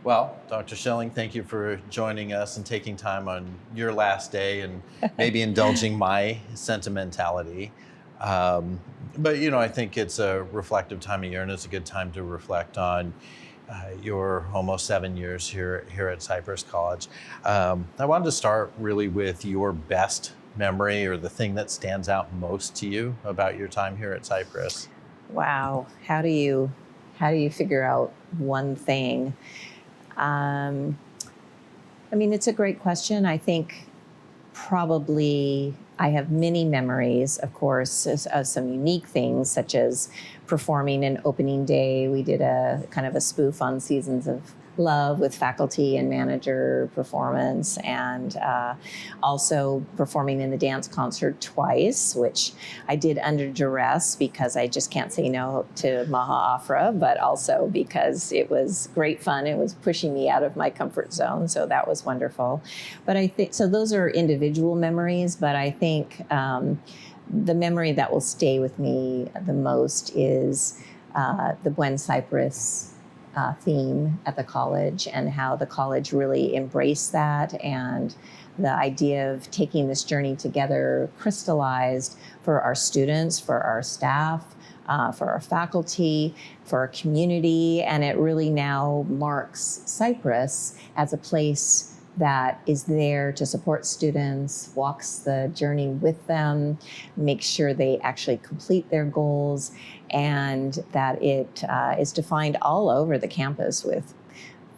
Well, Dr. Schilling, thank you for joining us and taking time on your last day and maybe indulging my sentimentality. Um, but, I think it's a reflective time of year and it's a good time to reflect on your almost 7 years here at Cypress College. I wanted to start really with your best memory or the thing that stands out most to you about your time here at Cypress. Wow. How do you figure out one thing? Um, it's a great question. I think probably I have many memories, of course, of some unique things, such as performing an opening day. We did a kind of a spoof on Seasons of Love with faculty and manager performance, and also performing in the dance concert twice, which I did under duress because I just can't say no to Maha Afra, but also because it was great fun. It was pushing me out of my comfort zone, so that was wonderful. But I think, so those are individual memories, but I think the memory that will stay with me the most is the Buen Cypress theme at the college, and how the college really embraced that, and the idea of taking this journey together crystallized for our students, for our staff, for our faculty, for our community, and it really now marks Cypress as a place that is there to support students, walks the journey with them, makes sure they actually complete their goals, and that it is defined all over the campus with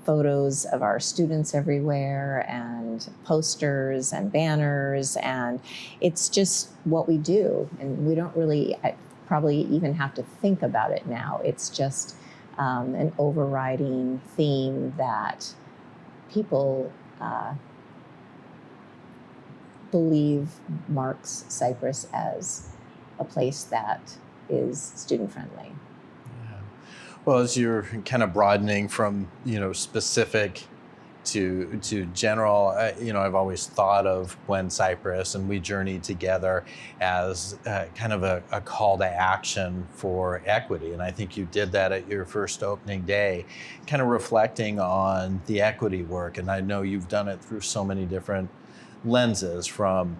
photos of our students everywhere and posters and banners, and it's just what we do, and we don't really probably even have to think about it now. It's just an overriding theme that people believe marks Cypress as a place that is student friendly. Yeah. Well, as you're kind of broadening from, specific to general, I've always thought of Gwen Cypress and We Journeyed Together as kind of a call to action for equity. And I think you did that at your first opening day, kind of reflecting on the equity work. And I know you've done it through so many different lenses, from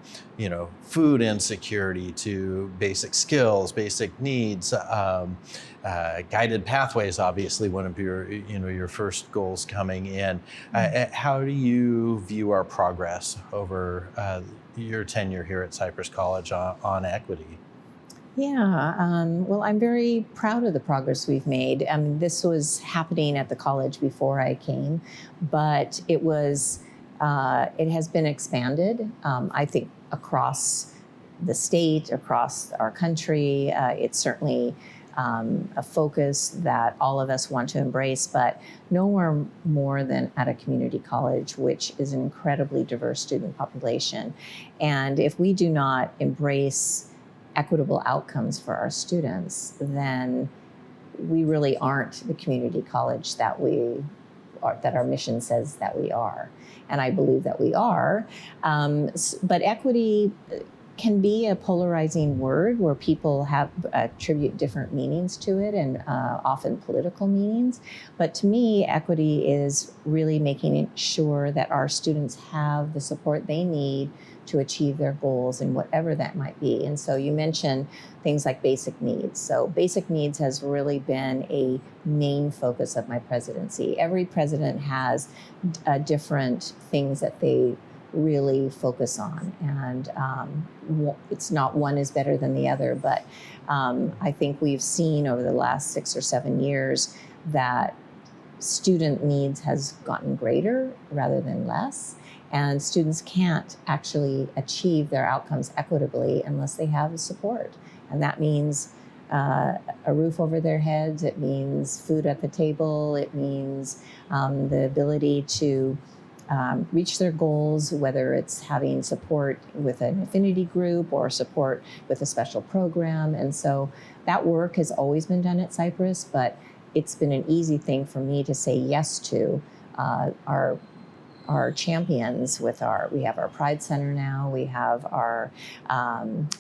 food insecurity to basic skills, basic needs, guided pathways, obviously one of your first goals coming in. How do you view our progress over your tenure here at Cypress College on equity? Yeah, well, I'm very proud of the progress we've made. This was happening at the college before I came, but it has been expanded, I think, across the state, across our country. It's certainly a focus that all of us want to embrace, but nowhere more than at a community college, which is an incredibly diverse student population. And if we do not embrace equitable outcomes for our students, then we really aren't the community college that that our mission says that we are. And I believe that we are. But equity can be a polarizing word where people attribute different meanings to it, and often political meanings. But to me, equity is really making sure that our students have the support they need to achieve their goals, and whatever that might be. And so you mentioned things like basic needs. So basic needs has really been a main focus of my presidency. Every president has different things that they really focus on, and it's not one is better than the other, but I think we've seen over the last 6 or 7 years that student needs has gotten greater rather than less, and students can't actually achieve their outcomes equitably unless they have support. And that means a roof over their heads, it means food at the table, it means the ability to reach their goals, whether it's having support with an affinity group or support with a special program. And so that work has always been done at Cypress, but it's been an easy thing for me to say yes to. Our champions with we have our Pride Center now, we have our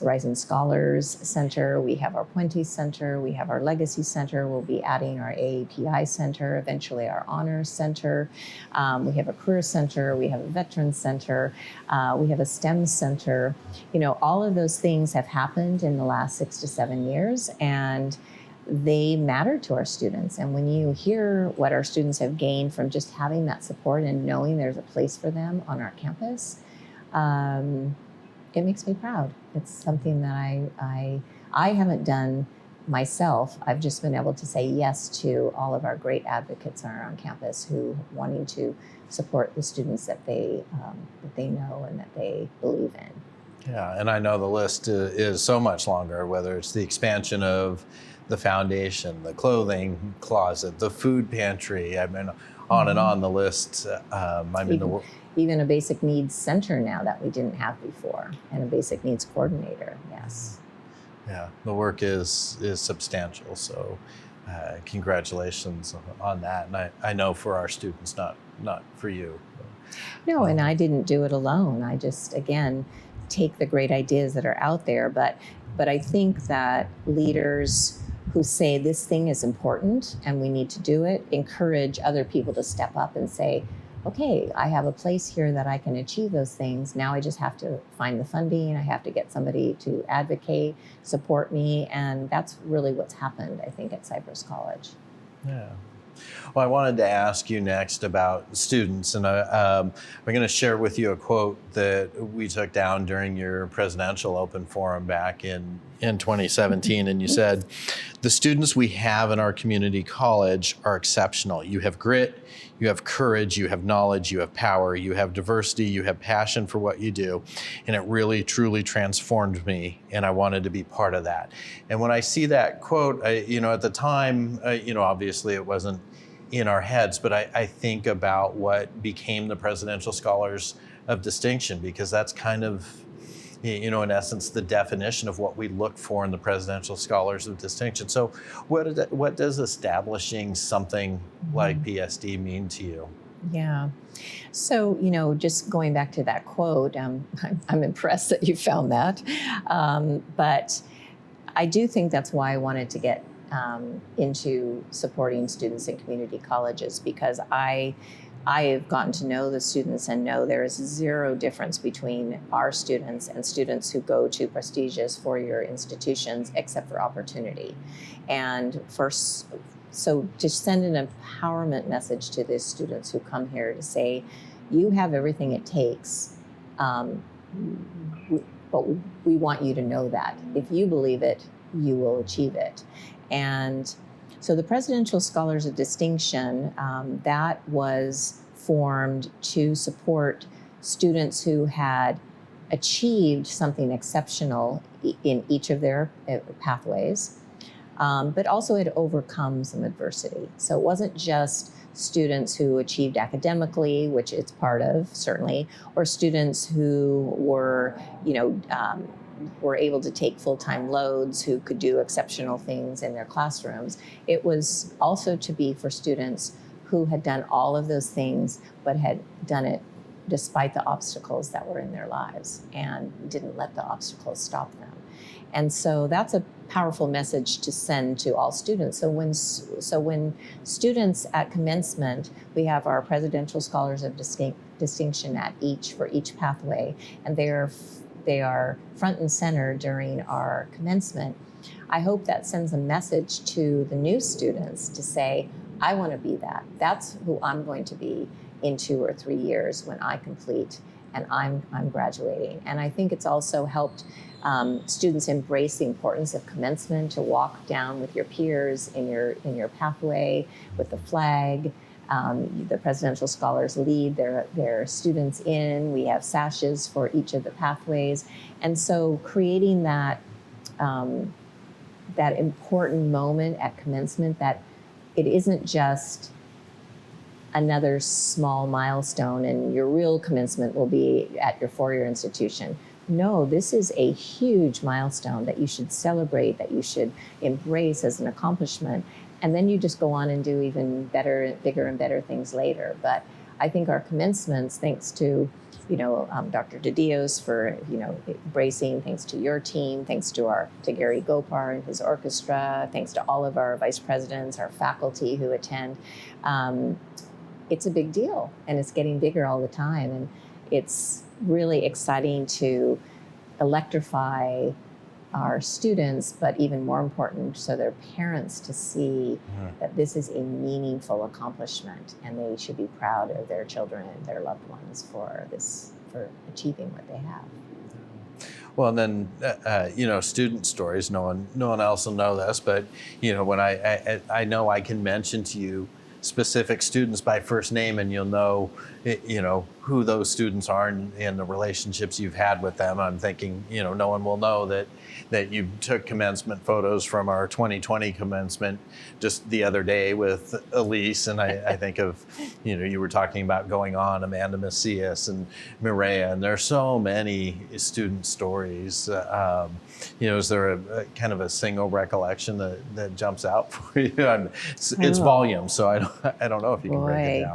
Rising Scholars Center, we have our Puente Center, we have our Legacy Center, we'll be adding our AAPI Center, eventually our Honors Center, we have a Career Center, we have a Veterans Center, we have a STEM Center. All of those things have happened in the last 6 to 7 years, and they matter to our students. And when you hear what our students have gained from just having that support and knowing there's a place for them on our campus, it makes me proud. It's something that I haven't done myself. I've just been able to say yes to all of our great advocates on campus who wanting to support the students that they know and that they believe in. Yeah, and I know the list is so much longer, whether it's the expansion of the foundation, the clothing closet, the food pantry. I mean, on and on the list. Even a basic needs center now that we didn't have before, and a basic needs coordinator. Yes. Yeah, the work is substantial. So, congratulations on that. And I know for our students, not for you. No, and I didn't do it alone. I just, again, take the great ideas that are out there. But I think that leaders who say this thing is important and we need to do it, encourage other people to step up and say, okay, I have a place here that I can achieve those things. Now I just have to find the funding. I have to get somebody to advocate, support me. And that's really what's happened, I think, at Cypress College. Yeah. Well, I wanted to ask you next about students, and I'm going to share with you a quote that we took down during your presidential open forum back in 2017, and you said, "The students we have in our community college are exceptional. You have grit, you have courage, you have knowledge, you have power, you have diversity, you have passion for what you do, and it really, truly transformed me, and I wanted to be part of that." And when I see that quote, at the time, obviously it wasn't in our heads, but I think about what became the Presidential Scholars of Distinction, because that's kind of, in essence, the definition of what we look for in the Presidential Scholars of Distinction. So what does establishing something like PSD mean to you? Yeah. So, just going back to that quote, I'm impressed that you found that. But I do think that's why I wanted to get into supporting students in community colleges, because I have gotten to know the students and know there is zero difference between our students and students who go to prestigious four-year institutions, except for opportunity. And so to send an empowerment message to these students who come here to say, you have everything it takes, but we want you to know that. If you believe it, you will achieve it. And so the Presidential Scholars of Distinction, that was formed to support students who had achieved something exceptional in each of their pathways, but also had overcome some adversity. So it wasn't just students who achieved academically, which it's part of, certainly, or students who were, were able to take full-time loads, who could do exceptional things in their classrooms. It was also to be for students who had done all of those things, but had done it despite the obstacles that were in their lives and didn't let the obstacles stop them. And so that's a powerful message to send to all students. So when students at commencement, we have our Presidential Scholars of Distinction for each pathway, and they are front and center during our commencement. I hope that sends a message to the new students to say, I want to be that. That's who I'm going to be in 2 or 3 years when I complete and I'm graduating. And I think it's also helped students embrace the importance of commencement, to walk down with your peers in your pathway with the flag. The Presidential Scholars lead their students in. We have sashes for each of the pathways. And so creating that important moment at commencement, that it isn't just another small milestone and your real commencement will be at your four-year institution. No, this is a huge milestone that you should celebrate, that you should embrace as an accomplishment. And then you just go on and do even better, bigger and better things later. But I think our commencements, thanks to Dr. DeDios for embracing, thanks to your team, thanks to Gary Gopar and his orchestra, thanks to all of our vice presidents, our faculty who attend. It's a big deal, and it's getting bigger all the time, and it's really exciting to electrify our students, but even more important, so their parents to see that this is a meaningful accomplishment, and they should be proud of their children and their loved ones for achieving what they have. Well, and then student stories. No one else will know this, but when I know I can mention to you specific students by first name, and you'll know who those students are and the relationships you've had with them. I'm thinking no one will know that you took commencement photos from our 2020 commencement just the other day with Elise, and I think of you were talking about going on, Amanda Macias and Mireya, and there's so many student stories. Is there a kind of a single recollection that jumps out for you? It's volume, so I don't know if you can break it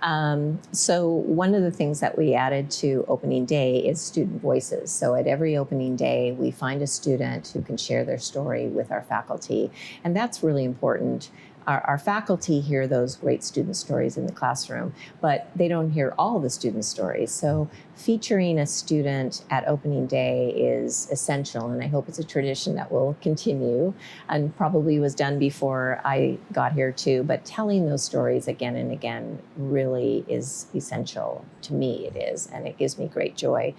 down. So one of the things that we added to opening day is student voices. So at every opening day, we find a student who can share their story with our faculty. And that's really important. Our faculty hear those great student stories in the classroom, but they don't hear all the student stories. So featuring a student at opening day is essential, and I hope it's a tradition that will continue, and probably was done before I got here too, but telling those stories again and again really is essential. To me it is, and it gives me great joy.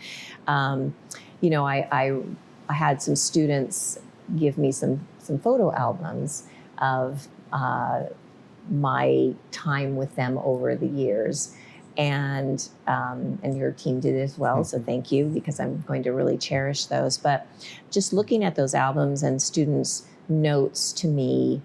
I had some students give me some photo albums of my time with them over the years, and your team did as well. So thank you, because I'm going to really cherish those. But just looking at those albums and students' notes to me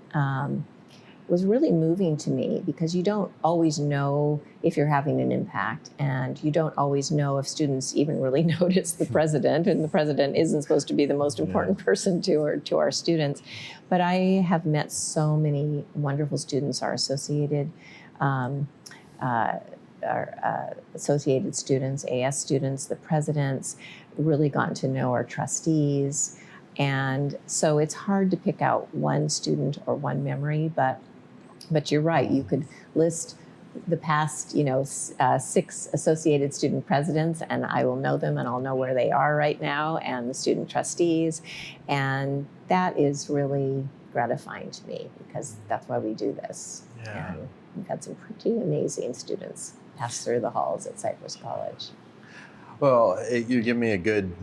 was really moving to me, because you don't always know if you're having an impact, and you don't always know if students even really notice the president, and the president isn't supposed to be the most important person to our students. But I have met so many wonderful students, our associated students, AS students, the presidents, really gotten to know our trustees. And so it's hard to pick out one student or one memory, but you're right, you could list the past, 6 associated student presidents, and I will know them, and I'll know where they are right now, and the student trustees. And that is really gratifying to me, because that's why we do this. Yeah. And we've had some pretty amazing students pass through the halls at Cypress College. Well, you give me a good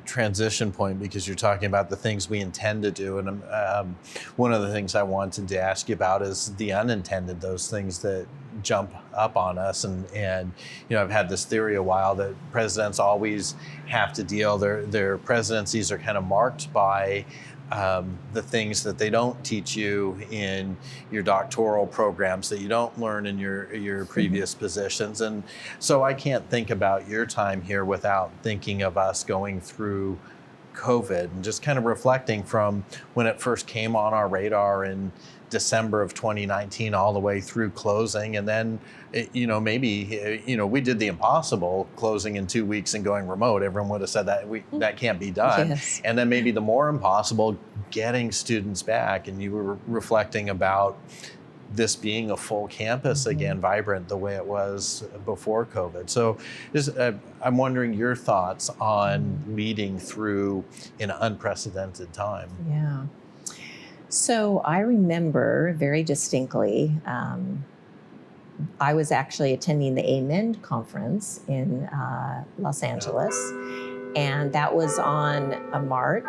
transition point, because you're talking about the things we intend to do. And one of the things I wanted to ask you about is the unintended, those things that jump up on us. And I've had this theory a while that presidents always have to deal, their presidencies are kind of marked by the things that they don't teach you in your doctoral programs, that you don't learn in your previous positions. And so I can't think about your time here without thinking of us going through COVID, and just kind of reflecting from when it first came on our radar in December of 2019 all the way through closing. And then, maybe we did the impossible, closing in 2 weeks and going remote. Everyone would have said that can't be done. Yes. And then maybe the more impossible, getting students back. And you were reflecting about this being a full campus again, vibrant the way it was before COVID. So I'm wondering your thoughts on leading through an unprecedented time. Yeah. So I remember very distinctly, I was actually attending the AMEND conference in Los Angeles, and that was on a March.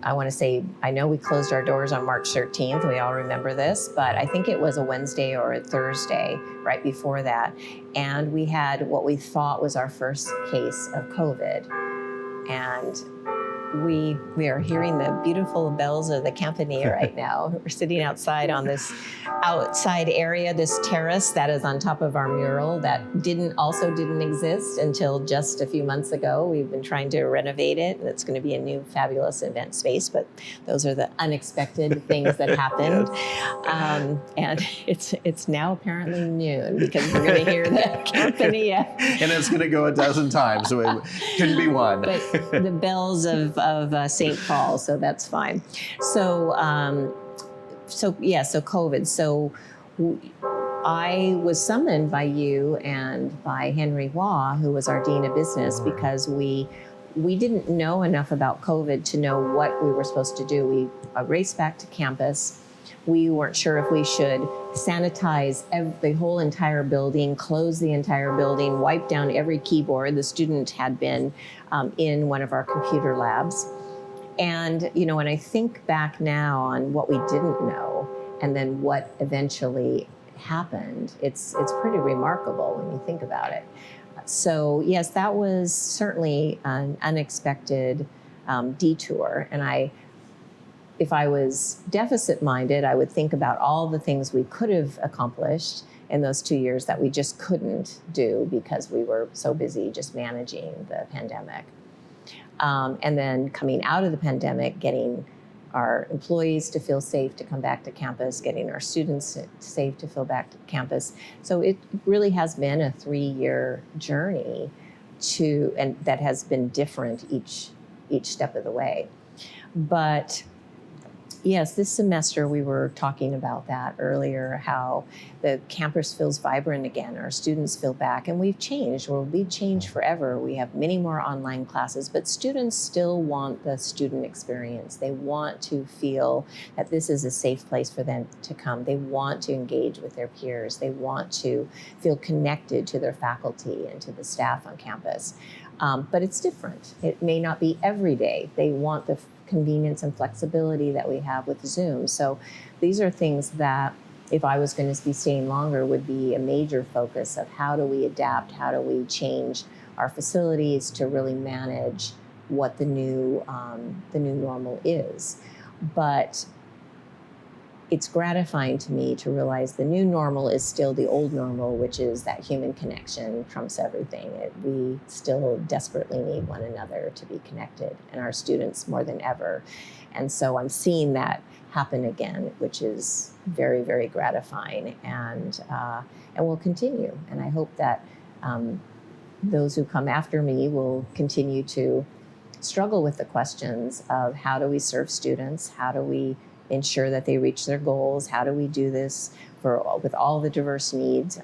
I want to say, I know we closed our doors on March 13th. We all remember this, but I think it was a Wednesday or a Thursday right before that. And we had what we thought was our first case of COVID. And We are hearing the beautiful bells of the campanile right now. We're sitting outside on this outside area, this terrace that is on top of our mural that didn't exist until just a few months ago. We've been trying to renovate it, and it's going to be a new fabulous event space, but those are the unexpected things that happened. Yes. And it's now apparently noon because we're going to hear the campanile. And it's going to go a dozen times, so it couldn't be one. But the bells of St. Paul, so that's fine. So COVID. So I was summoned by you and by Henry Waugh, who was our Dean of Business, because we didn't know enough about COVID to know what we were supposed to do. We raced back to campus. We weren't sure if we should sanitize the whole entire building, close the entire building, wipe down every keyboard. The student had been in one of our computer labs. And, when I think back now on what we didn't know and then what eventually happened, it's pretty remarkable when you think about it. So yes, that was certainly an unexpected detour. And if I was deficit-minded, I would think about all the things we could have accomplished in those 2 years that we just couldn't do because we were so busy just managing the pandemic. And then coming out of the pandemic, getting our employees to feel safe to come back to campus, getting our students safe to feel back to campus. So it really has been a 3-year journey and that has been different each step of the way. But yes, this semester we were talking about that earlier, how the campus feels vibrant again, our students feel back, and we've changed. We'll be changed forever. We have many more online classes, but students still want the student experience. They want to feel that this is a safe place for them to come. They want to engage with their peers. They want to feel connected to their faculty and to the staff on campus. But it's different. It may not be every day. They want the convenience and flexibility that we have with Zoom. So these are things that, if I was going to be staying longer, would be a major focus of how do we adapt, how do we change our facilities to really manage what the new normal is. But it's gratifying to me to realize the new normal is still the old normal, which is that human connection trumps everything. We still desperately need one another to be connected, and our students more than ever. And so I'm seeing that happen again, which is very, very gratifying, and will continue. And I hope that those who come after me will continue to struggle with the questions of how do we serve students, how do we ensure that they reach their goals, how do we do this with all the diverse needs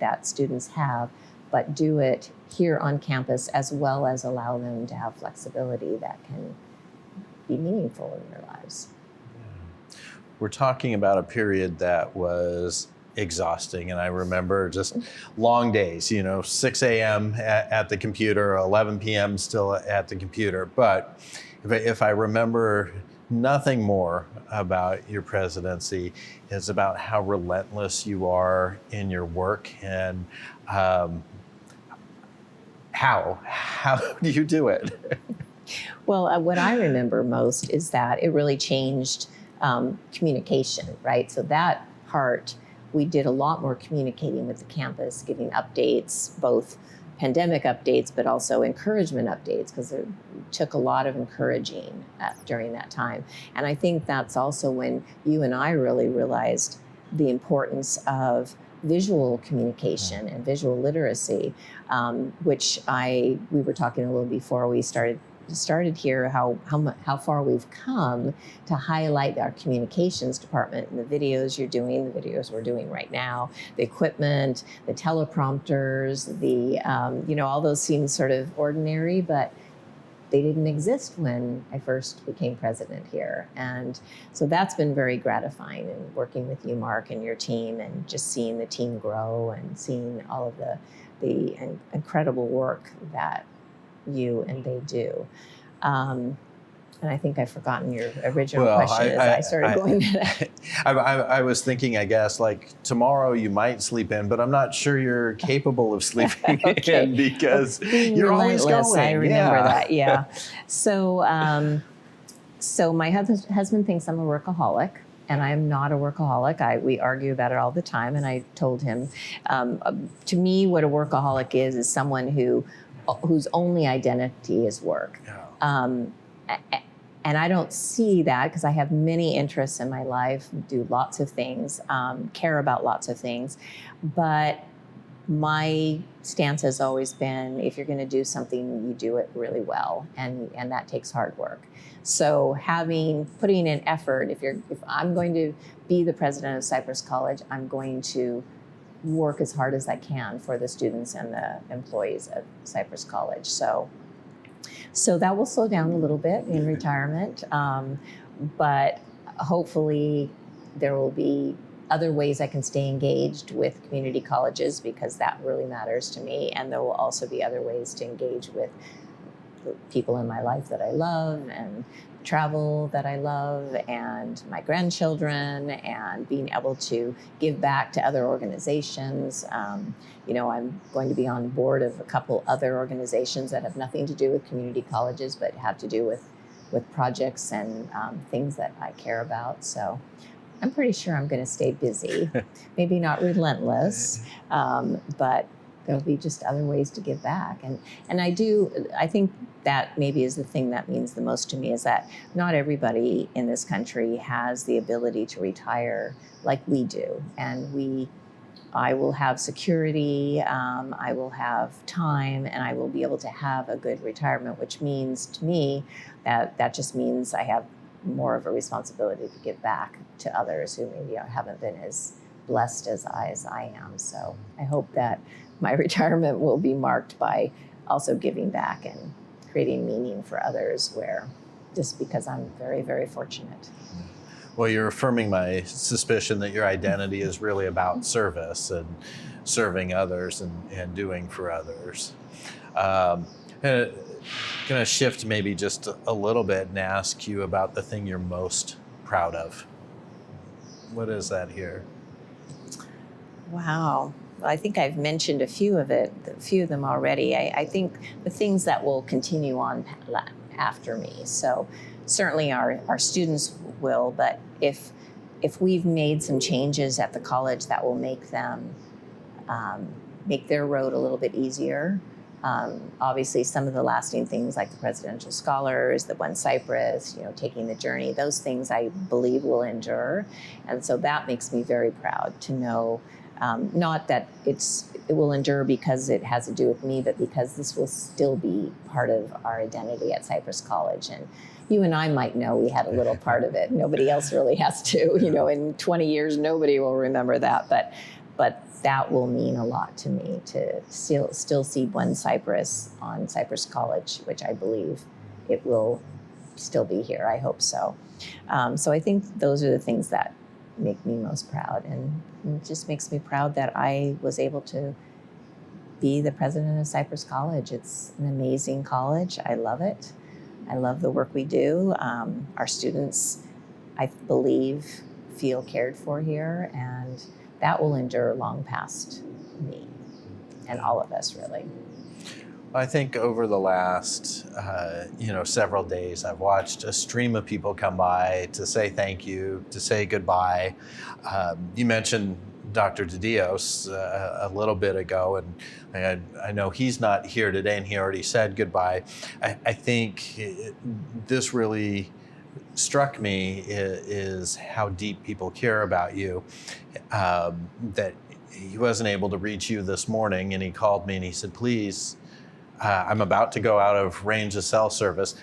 that students have, but do it here on campus as well as allow them to have flexibility that can be meaningful in their lives. Yeah. We're talking about a period that was exhausting, and I remember just long days, 6 a.m. at the computer, 11 p.m. still at the computer. But if I remember nothing more about your presidency, is about how relentless you are in your work, and how do you do it? Well, what I remember most is that it really changed communication, right? So that part, we did a lot more communicating with the campus, giving updates, both pandemic updates, but also encouragement updates, because it took a lot of encouraging during that time. And I think that's also when you and I really realized the importance of visual communication and visual literacy, which we were talking a little before we started here, how far we've come to highlight our communications department and the videos you're doing, the videos we're doing right now, the equipment, the teleprompters, all those seem sort of ordinary, but they didn't exist when I first became president here. And so that's been very gratifying, and working with you, Mark, and your team, and just seeing the team grow and seeing all of the incredible work that you and they do. And I think I've forgotten your original Well, question as I started going to that. I was thinking, I guess, like tomorrow you might sleep in, but I'm not sure you're capable of sleeping Okay. in because Being you're always relentless, going. I remember Yeah. that. Yeah. So my husband thinks I'm a workaholic, and I'm not a workaholic. We argue about it all the time, and I told him, to me, what a workaholic is someone whose only identity is work. Yeah. And I don't see that because I have many interests in my life, do lots of things, care about lots of things. But my stance has always been, if you're going to do something, you do it really well, and that takes hard work. So putting in effort, if I'm going to be the president of Cypress College, I'm going to work as hard as I can for the students and the employees of Cypress College. So that will slow down a little bit in retirement, but hopefully there will be other ways I can stay engaged with community colleges, because that really matters to me. And there will also be other ways to engage with people in my life that I love, and travel that I love, and my grandchildren, and being able to give back to other organizations. I'm going to be on board of a couple other organizations that have nothing to do with community colleges, but have to do with projects and things that I care about. So I'm pretty sure I'm going to stay busy, maybe not relentless, but there'll be just other ways to give back. And I think that maybe is the thing that means the most to me, is that not everybody in this country has the ability to retire like we do. And I will have security, I will have time, and I will be able to have a good retirement, which means to me that just means I have more of a responsibility to give back to others who maybe haven't been as blessed as I am. So I hope that my retirement will be marked by also giving back and creating meaning for others, just because I'm very, very fortunate. Well, you're affirming my suspicion that your identity is really about service and serving others and doing for others. Going to shift maybe just a little bit and ask you about the thing you're most proud of. What is that here? Wow. Well, I think I've mentioned a few of them already. I think the things that will continue on after me. So certainly our students will, but if we've made some changes at the college that will make them make their road a little bit easier. Obviously, some of the lasting things like the presidential scholars, the One Cypress, taking the journey, those things I believe will endure. And so that makes me very proud to know, not that it will endure because it has to do with me, but because this will still be part of our identity at Cypress College. And you and I might know we had a little part of it. Nobody else really has to. In 20 years, nobody will remember that. But that will mean a lot to me, to still see One Cypress on Cypress College, which I believe it will still be here. I hope so. So I think those are the things that make me most proud. And it just makes me proud that I was able to be the president of Cypress College. It's an amazing college. I love it. I love the work we do. Our students, I believe, feel cared for here, and that will endure long past me and all of us, really. I think over the last, several days, I've watched a stream of people come by to say thank you, to say goodbye. You mentioned Dr. DeDios a little bit ago, and I know he's not here today, and he already said goodbye. I think this really struck me is how deep people care about you, that he wasn't able to reach you this morning, and he called me and he said, please, I'm about to go out of range of cell service.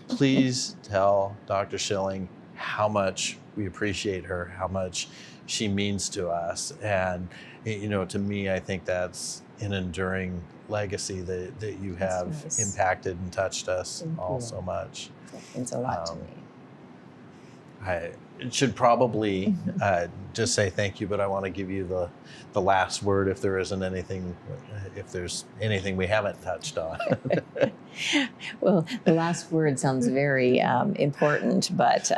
Please tell Dr. Schilling how much we appreciate her, how much she means to us. And, to me, I think that's an enduring legacy that you have impacted and touched us all so much. That means a lot to me. I should probably just say thank you, but I want to give you the last word if there isn't anything, if there's anything we haven't touched on. Well, the last word sounds very important, but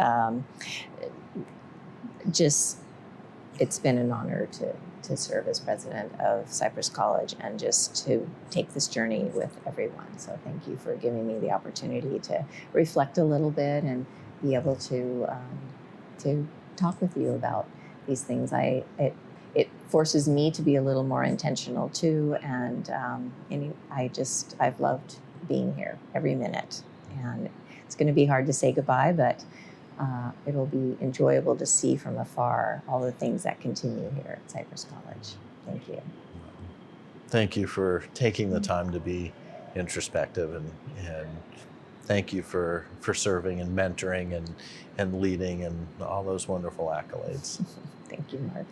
just it's been an honor to serve as president of Cypress College and just to take this journey with everyone. So thank you for giving me the opportunity to reflect a little bit and be able to talk with you about these things. It forces me to be a little more intentional too, and I've loved being here every minute. And it's going to be hard to say goodbye, but it'll be enjoyable to see from afar all the things that continue here at Cypress College. Thank you. Thank you for taking the time to be introspective, and thank you for serving and mentoring and leading and all those wonderful accolades. Thank you, Mark.